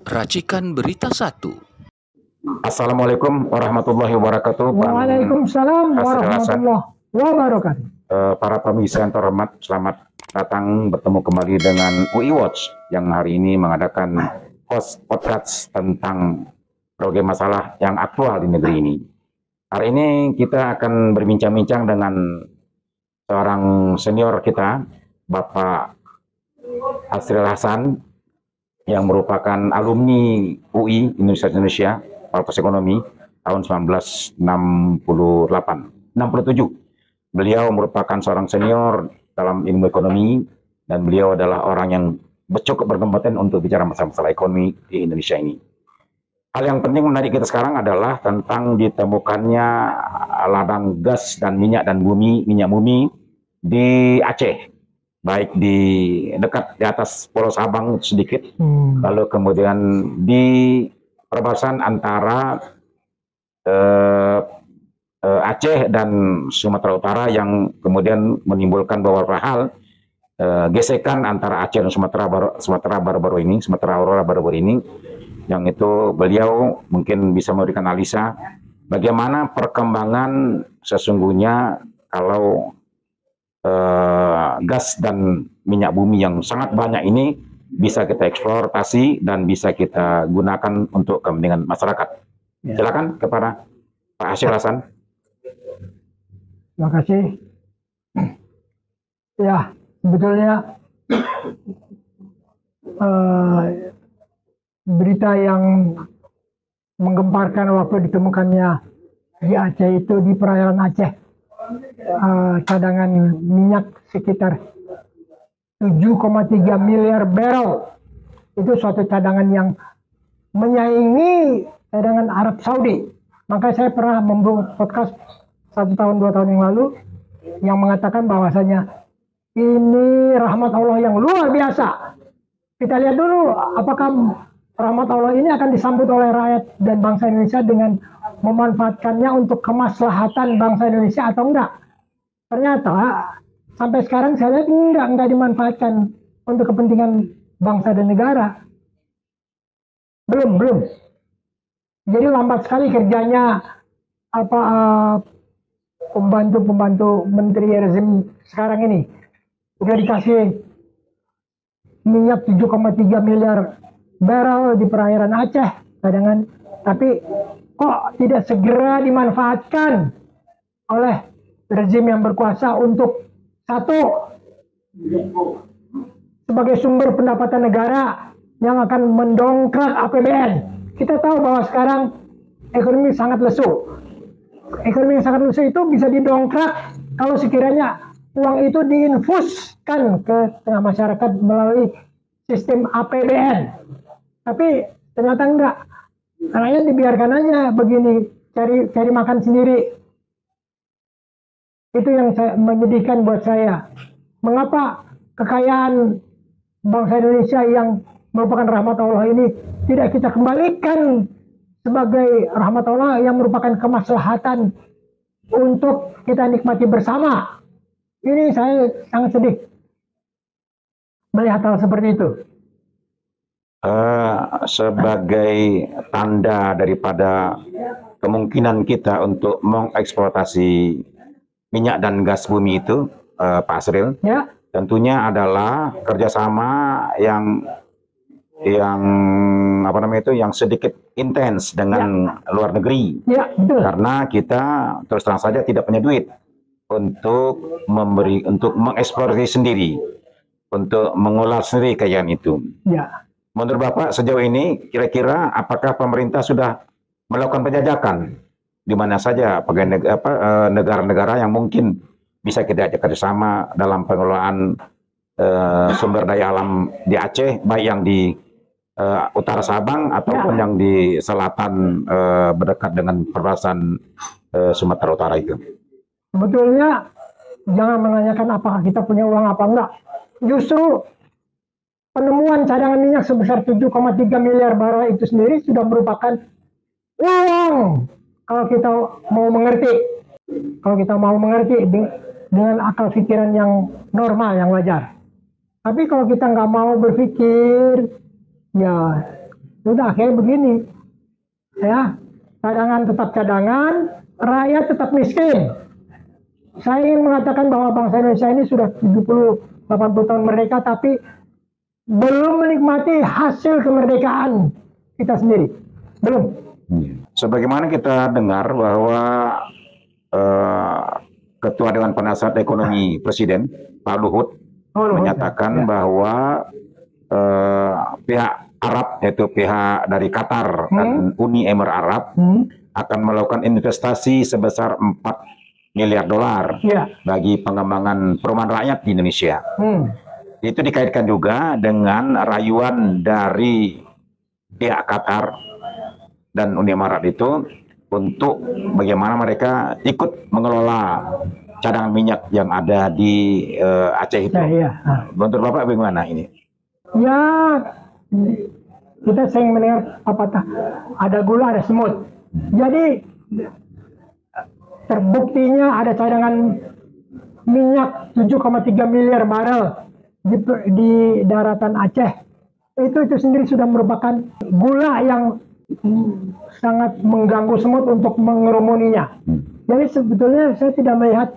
Racikan Berita 1. Assalamualaikum warahmatullahi wabarakatuh. Waalaikumsalam warahmatullahi wabarakatuh. Para pemirsa yang terhormat, selamat datang bertemu kembali dengan UI Watch yang hari ini mengadakan host podcast tentang berbagai masalah yang aktual di negeri ini. Hari ini kita akan berbincang-bincang dengan seorang senior kita, Bapak Hasril Hasan, yang merupakan alumni UI Indonesia Fakultas Ekonomi tahun 1967. Beliau merupakan seorang senior dalam ilmu ekonomi dan beliau adalah orang yang cukup berkompeten untuk bicara masalah ekonomi di Indonesia ini. Hal yang penting menarik kita sekarang adalah tentang ditemukannya ladang gas dan minyak bumi di Aceh. Baik di dekat di atas Pulau Sabang sedikit, lalu kemudian di perbatasan antara Aceh dan Sumatera Utara yang kemudian menimbulkan beberapa hal gesekan antara Aceh dan Sumatera baru-baru ini, yang itu beliau mungkin bisa memberikan analisa bagaimana perkembangan sesungguhnya kalau gas dan minyak bumi yang sangat banyak ini bisa kita eksploitasi dan bisa kita gunakan untuk kepentingan masyarakat. Ya. Silakan kepada Pak Hasril Hasan. Terima kasih. Ya, sebetulnya berita yang menggemparkan waktu ditemukannya di Aceh itu di perairan Aceh. Cadangan minyak sekitar 7,3 miliar barrel. Itu suatu cadangan yang menyaingi cadangan Arab Saudi. Maka saya pernah membuat podcast 1 tahun 2 tahun yang lalu yang mengatakan bahwasanya ini rahmat Allah yang luar biasa. Kita lihat dulu apakah rahmat Allah ini akan disambut oleh rakyat dan bangsa Indonesia dengan memanfaatkannya untuk kemaslahatan bangsa Indonesia atau enggak. Ternyata sampai sekarang saya lihat enggak dimanfaatkan untuk kepentingan bangsa dan negara. Belum. Jadi lambat sekali kerjanya pembantu menteri rezim sekarang ini. Udah dikasih minyak 7,3 miliar barrel di perairan Aceh cadangan, tapi kok tidak segera dimanfaatkan oleh rezim yang berkuasa untuk satu, sebagai sumber pendapatan negara yang akan mendongkrak APBN. Kita tahu bahwa sekarang ekonomi sangat lesu. Ekonomi yang sangat lesu itu bisa didongkrak kalau sekiranya uang itu diinfuskan ke tengah masyarakat melalui sistem APBN. Tapi ternyata enggak. Rakyat dibiarkan aja begini, cari makan sendiri. Itu yang menyedihkan buat saya. Mengapa kekayaan bangsa Indonesia yang merupakan rahmat Allah ini tidak kita kembalikan sebagai rahmat Allah yang merupakan kemaslahatan untuk kita nikmati bersama. Ini saya sangat sedih melihat hal seperti itu. Sebagai tanda daripada kemungkinan kita untuk mengeksploitasi minyak dan gas bumi itu, Pak Hasril, ya, tentunya adalah kerjasama yang sedikit intens dengan luar negeri. Ya, betul. Karena kita terus terang saja tidak punya duit untuk mengeksplorasi sendiri, untuk mengolah sendiri kekayaan itu. Ya. Menurut Bapak sejauh ini kira-kira apakah pemerintah sudah melakukan penjajakan di mana saja negara-negara yang mungkin bisa kita ajak kerjasama dalam pengelolaan sumber daya alam di Aceh, baik yang di utara Sabang ataupun yang di selatan berdekat dengan perbatasan Sumatera Utara itu? Sebetulnya jangan menanyakan apakah kita punya uang apa enggak. Justru penemuan cadangan minyak sebesar 7,3 miliar barrel itu sendiri sudah merupakan uang kalau kita mau mengerti. Kalau kita mau mengerti dengan akal pikiran yang normal, yang wajar. Tapi kalau kita nggak mau berpikir, ya Sudah akhirnya begini, ya, cadangan tetap cadangan, rakyat tetap miskin. Saya ingin mengatakan bahwa bangsa Indonesia ini sudah 70-80 tahun merdeka, tapi belum menikmati hasil kemerdekaan kita sendiri. Belum. Sebagaimana kita dengar bahwa Ketua Dewan Penasehat Ekonomi Presiden, Pak Luhut, menyatakan bahwa pihak Arab, yaitu pihak dari Qatar dan Uni Emirat Arab, akan melakukan investasi sebesar 4 miliar dolar bagi pengembangan perumahan rakyat di Indonesia. Itu dikaitkan juga dengan rayuan dari pihak Qatar dan Uni Emirat itu untuk bagaimana mereka ikut mengelola cadangan minyak yang ada di Aceh itu. Menurut Bapak bagaimana ini? Ya, kita sering mendengar apa ada gula, ada semut. Jadi terbuktinya ada cadangan minyak 7,3 miliar barel di daratan Aceh. Itu sendiri sudah merupakan gula yang sangat mengganggu semut untuk mengerumuninya. Jadi sebetulnya saya tidak melihat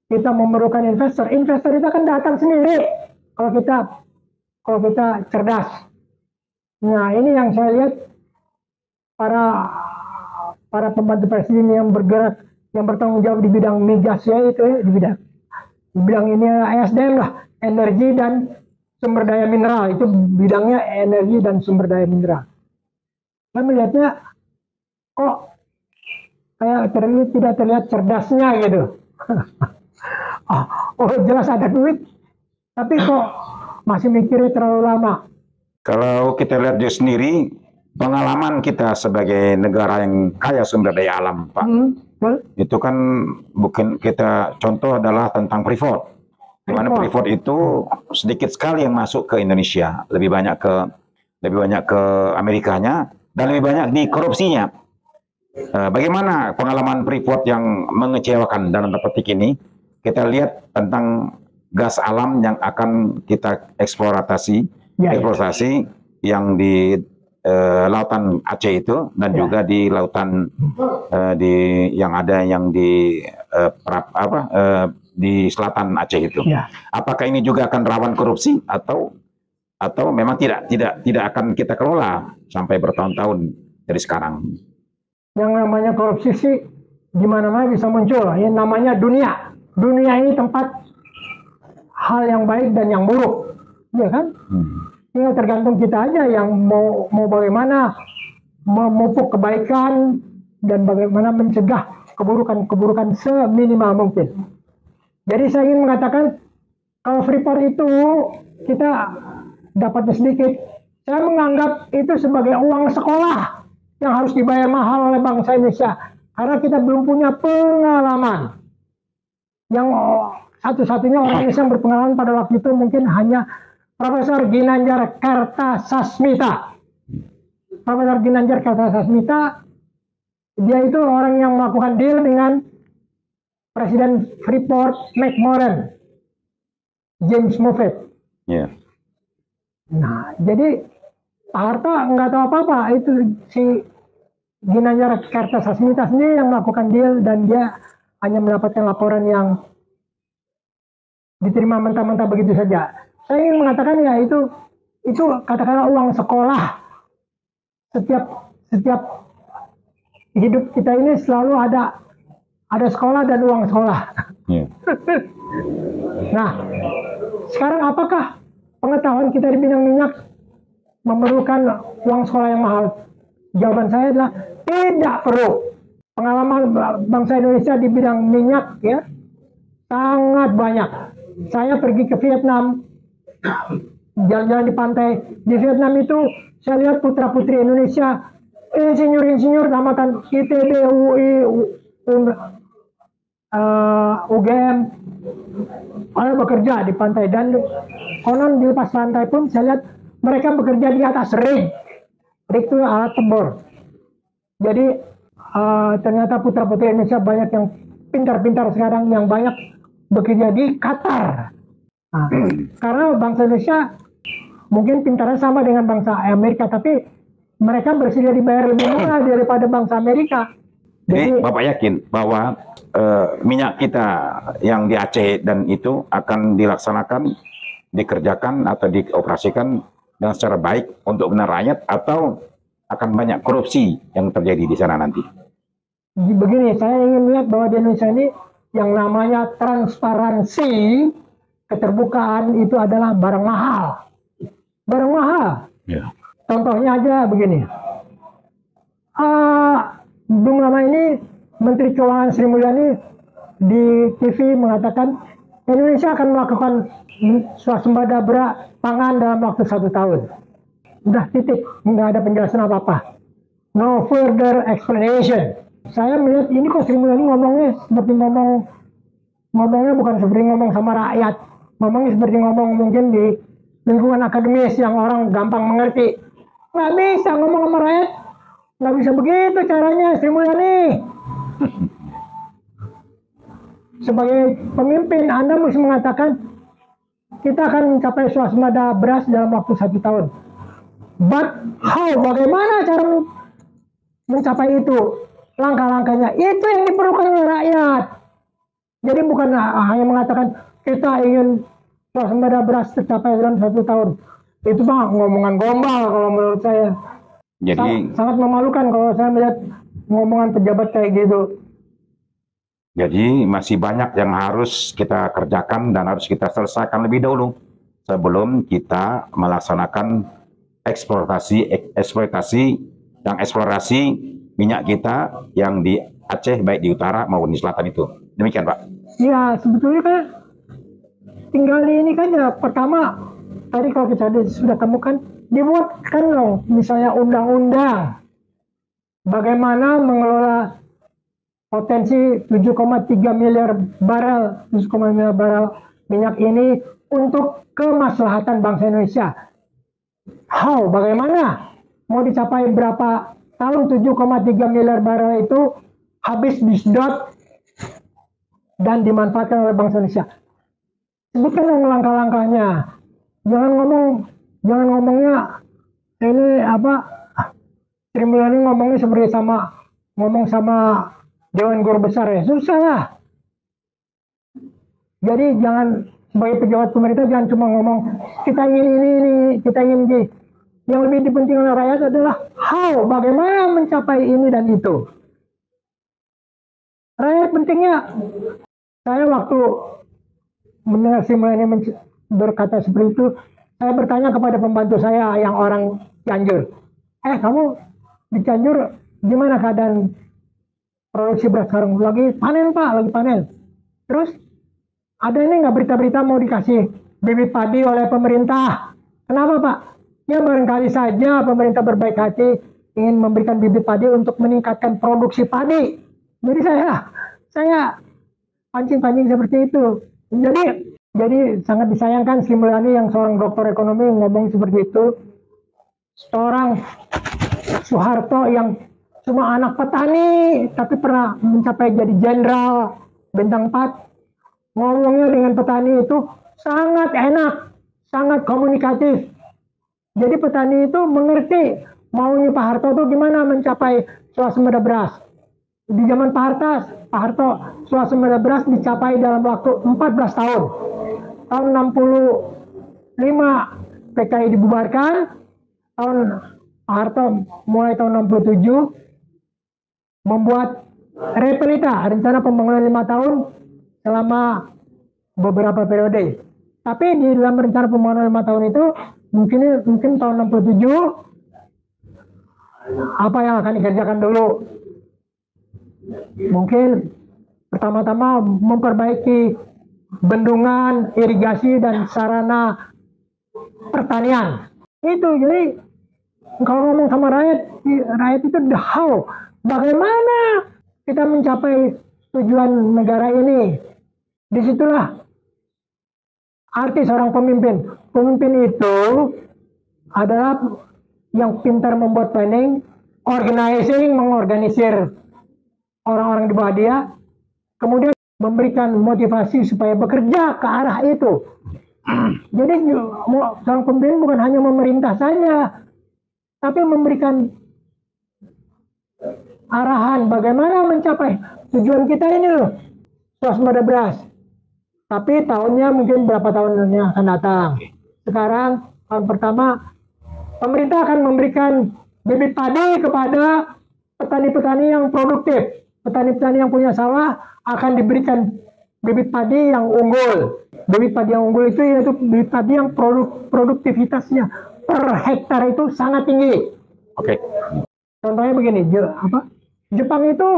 kita memerlukan investor. Investor itu akan datang sendiri kalau kita cerdas. Nah, ini yang saya lihat para pembantu presiden yang bergerak, yang bertanggung jawab di bidang migas ya, itu ya, di bidang ini SDM lah, energi dan sumber daya mineral, itu bidangnya energi dan sumber daya mineral. Saya melihatnya kok kayak tidak terlihat cerdasnya gitu. Oh jelas ada duit, tapi kok masih mikirnya terlalu lama. Kalau kita lihat dia sendiri, pengalaman kita sebagai negara yang kaya sumber daya alam, Pak, itu kan bukan kita contoh adalah tentang Freeport. Di mana Freeport itu sedikit sekali yang masuk ke Indonesia, lebih banyak ke Amerikanya dan lebih banyak di korupsinya. Bagaimana pengalaman Freeport yang mengecewakan dalam tanda petik ini? Kita lihat tentang gas alam yang akan kita eksploitasi yang di lautan Aceh itu dan juga di lautan di selatan Aceh itu. Apakah ini juga akan rawan korupsi atau memang tidak akan kita kelola sampai bertahun-tahun dari sekarang? Yang namanya korupsi sih di mana-mana bisa muncul. Yang namanya dunia. Dunia ini tempat hal yang baik dan yang buruk, ya kan? Tinggal tergantung kita aja yang mau bagaimana memupuk kebaikan dan bagaimana mencegah keburukan seminimal mungkin. Jadi saya ingin mengatakan kalau Freeport itu kita dapatnya sedikit, saya menganggap itu sebagai uang sekolah yang harus dibayar mahal oleh bangsa Indonesia karena kita belum punya pengalaman. Yang satu-satunya orang Indonesia yang berpengalaman pada waktu itu mungkin hanya Profesor Ginanjar Kartasasmita. Profesor Ginanjar Kartasasmita, dia itu orang yang melakukan deal dengan Presiden Freeport McMoran, James Moffett. Nah, jadi Pak Harto nggak tahu apa-apa, itu si Ginanjar Kartasasmita sendiri yang melakukan deal dan dia hanya mendapatkan laporan yang diterima mentah-mentah begitu saja. Saya ingin mengatakan ya itu katakanlah uang sekolah. Setiap hidup kita ini selalu ada sekolah dan uang sekolah. Nah, sekarang apakah pengetahuan kita di bidang minyak memerlukan uang sekolah yang mahal? Jawaban saya adalah tidak perlu. Pengalaman bangsa Indonesia di bidang minyak ya sangat banyak. Saya pergi ke Vietnam, jalan-jalan di pantai di Vietnam itu saya lihat putra-putri Indonesia, insinyur-insinyur tamatan ITB, UI, UGM, orang bekerja di pantai dan konon di lepas pantai pun saya lihat mereka bekerja di atas rig. Rig itu alat tembor. Jadi ternyata putra-putri Indonesia banyak yang pintar-pintar sekarang, yang banyak bekerja di Qatar. Nah, karena bangsa Indonesia mungkin pintarnya sama dengan bangsa Amerika, tapi mereka bersedia dibayar lebih murah daripada bangsa Amerika. Jadi Bapak yakin bahwa minyak kita yang di Aceh dan itu akan dilaksanakan, dikerjakan atau dioperasikan dengan secara baik untuk benar rakyat, atau akan banyak korupsi yang terjadi di sana nanti? Begini, saya ingin lihat bahwa di Indonesia ini yang namanya transparansi, keterbukaan itu adalah barang mahal. Barang mahal. Ya. Contohnya aja begini. Belum lama ini Menteri Keuangan Sri Mulyani di TV mengatakan Indonesia akan melakukan swasembada pangan dalam waktu 1 tahun. Udah titik, nggak ada penjelasan apa-apa. No further explanation. Saya melihat ini kok Sri Mulyani ngomongnya seperti ngomongnya bukan seperti ngomong sama rakyat. Ngomongnya seperti ngomong mungkin di lingkungan akademis yang orang gampang mengerti. Nggak bisa ngomong sama rakyat. Nggak bisa begitu caranya Sri Mulyani. Sebagai pemimpin, Anda mesti mengatakan kita akan mencapai swasembada beras dalam waktu 1 tahun. But how? Bagaimana cara mencapai itu? Langkah-langkahnya itu yang diperlukan oleh rakyat. Jadi bukan hanya mengatakan kita ingin swasembada beras tercapai dalam 1 tahun. Itu mah ngomongan gombal kalau menurut saya. Jadi sangat memalukan kalau saya melihat ngomongan pejabat kayak gitu. Jadi masih banyak yang harus kita kerjakan dan harus kita selesaikan lebih dahulu sebelum kita melaksanakan eksploitasi minyak kita yang di Aceh, baik di utara maupun di selatan itu. Demikian, Pak. Ya, sebetulnya kan tinggal ini kan ya, pertama tadi kalau kita sudah temukan, dibuatkan loh misalnya undang-undang bagaimana mengelola potensi 7,3 miliar barel minyak ini untuk kemaslahatan bangsa Indonesia. How? Bagaimana? Mau dicapai berapa tahun 7,3 miliar barel itu habis disedot dan dimanfaatkan oleh bangsa Indonesia? Sebutkan dong langkah-langkahnya. Jangan ngomongnya ini apa? Sri Mulyani ngomongnya seperti ngomong sama Dewan Guru Besar ya, susah lah. Jadi jangan sebagai pejabat pemerintah jangan cuma ngomong kita ingin ini, kita ingin ini. Yang lebih dipentingkan oleh rakyat adalah how, bagaimana mencapai ini dan itu. Rakyat pentingnya. Saya waktu mendengar Sri Mulyani berkata seperti itu, saya bertanya kepada pembantu saya yang orang Cianjur. Kamu di Cianjur gimana keadaan produksi beras sekarang? Lagi panen, Pak, lagi panen. Terus ada ini nggak berita-berita mau dikasih bibit padi oleh pemerintah? Kenapa, Pak? Ya barangkali saja pemerintah berbaik hati ingin memberikan bibit padi untuk meningkatkan produksi padi. Jadi saya pancing-pancing seperti itu. Jadi sangat disayangkan Sri Mulyani yang seorang doktor ekonomi ngomong seperti itu. Seorang Soeharto yang cuma anak petani tapi pernah mencapai jadi jenderal bintang 4, ngomongnya dengan petani itu sangat enak, sangat komunikatif. Jadi petani itu mengerti maunya Pak Harto itu gimana mencapai swasembada beras. Di zaman Pak Harto swasembada beras dicapai dalam waktu 14 tahun. Tahun 65 PKI dibubarkan, tahun Pak Harto mulai tahun 67 membuat Repelita, rencana pembangunan 5 tahun selama beberapa periode. Tapi di dalam rencana pembangunan 5 tahun itu mungkin tahun 67 apa yang akan dikerjakan dulu? Mungkin pertama-tama memperbaiki bendungan, irigasi dan sarana pertanian. Itu jadi kalau ngomong sama rakyat itu the how. Bagaimana kita mencapai tujuan negara ini? Disitulah arti seorang pemimpin. Pemimpin itu adalah yang pintar membuat planning, mengorganisir orang-orang di bawah dia, kemudian memberikan motivasi supaya bekerja ke arah itu. Jadi seorang pemimpin bukan hanya memerintah saja, tapi memberikan arahan bagaimana mencapai tujuan kita ini loh, swasembada beras. Tapi tahunnya mungkin berapa tahun yang akan datang. Sekarang tahun pertama pemerintah akan memberikan bibit padi kepada petani-petani yang produktif. Petani-petani yang punya sawah akan diberikan bibit padi yang unggul. Bibit padi yang unggul itu yaitu bibit padi yang produktivitasnya per hektar itu sangat tinggi. Oke. Contohnya begini, Jepang itu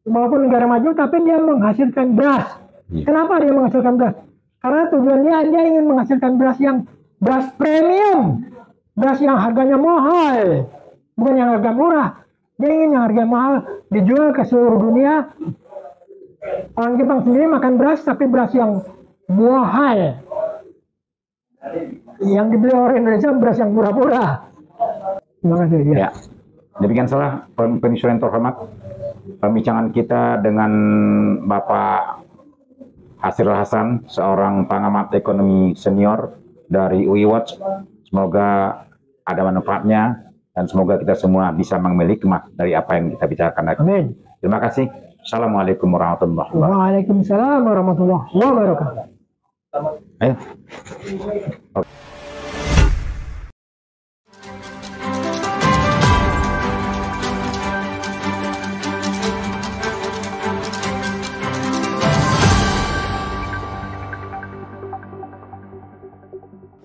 walaupun negara maju tapi dia menghasilkan beras. Kenapa dia menghasilkan beras? Karena tujuannya dia ingin menghasilkan beras premium, beras yang harganya mahal, bukan yang harga murah. Dia ingin yang harga mahal dijual ke seluruh dunia. Orang Jepang sendiri makan beras, tapi beras yang mahal. Yang dibeli orang Indonesia beras yang murah-murah. Terima kasih. Ya. Demikian salah penyesuaian terhormat pembicaraan kita dengan Bapak Hasril Hasan, seorang pengamat ekonomi senior dari UI Watch. Semoga ada manfaatnya dan semoga kita semua bisa mengambil hikmah dari apa yang kita bicarakan. Amin. Terima kasih. Assalamualaikum warahmatullahi wabarakatuh. Waalaikumsalam warahmatullahi wabarakatuh. Ayo.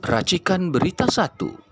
Racikan Berita 1.